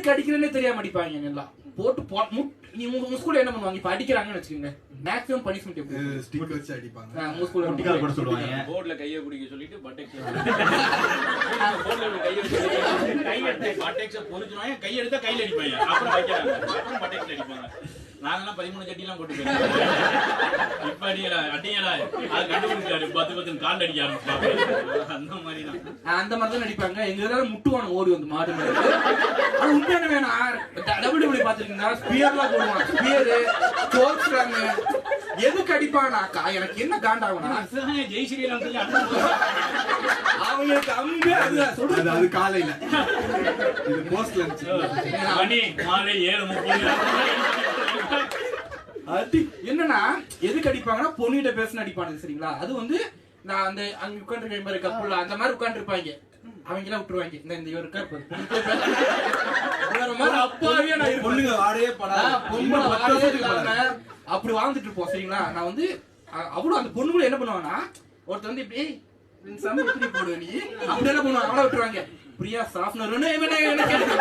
எதுக்கு அடிக்கிறேன்னு தெரியாம அடிப்பாங்க எல்லாம் போட்டு உங்க ஸ்கூல்ல என்ன பண்ணுவாங்க இப்ப அடிக்கிறாங்கன்னு வச்சுக்கோங்க மேக்ஸிமம் பனிஷ்மெண்ட் எப்படி ஸ்டிக் வச்சு அடிப்பாங்க உங்க ஸ்கூல்ல குட்டிகால் போட சொல்லுவாங்க போர்ட்ல கையை பிடிக்க சொல்லிட்டு பட்டெக்ஸ் போர்ட்ல கையை வச்சு கை எடுத்து பட்டெக்ஸ் பொறிச்சுவாங்க கை எடுத்தா கையில அடிப்பாங்க அப்புறம் வைக்கிறாங்க அப்புறம் பட்டெக்ஸ் அடிப்பாங்க நாங்கெல்லாம் 13 சட்டிலாம் போட்டு போயிருக்கோம் இப்ப அடிங்களா அது கண்டுபிடிச்சாரு 10 கால் அடிக்க ஆரம்பிச்சாங்க அந்த மாதிரி தான் அடிப்பாங்க எங்க எல்லாரும் முட்டுவானு ஓடி வந்து மாடு மாதிரி அது உண்மையான வேணாம் டபிள்யூ பாத்துருக்கீங்களா ஸ்பியர்லாம் போடுவான் ஸ்பியரு சோக்ஸ்றாங்க எதுக்கு அடிப்பானாக்கா எனக்கு என்ன காண்டாகும்னா ஜெய் ஸ்ரீராம் அவங்களுக்கு அங்கே அது காலையில இது போஸ்ட்ல மணி மாலை 7:30 அடி என்னன்னா எதுக்கு அடிப்பாங்கன்னா பொண்ணுகிட்ட பேசுன்னு அடிப்பானுங்க சரிங்களா அது வந்து நான் அந்த அங்க உட்காந்துருக்க மாதிரி கப்புல அந்த மாதிரி உட்காந்துருப்பாங்க அவங்க எல்லாம் விட்டுருவாங்க இந்த இவருக்கா அப்பாவே நான் பொண்ணுங்க வாடே அப்படி வாழ்ந்துட்டு இருப்போம் சரிங்களா நான் வந்து அவ்வளவு அந்த பொண்ணுங்களும் என்ன பண்ணுவாங்கன்னா ஒருத்தர் வந்து இப்படி போடுவேன் நீ அப்படி என்ன பண்ணுவாங்க அவளை விட்டுருவாங்க பிரியா சாஃப்ட்னர்னு என்ன கேட்டு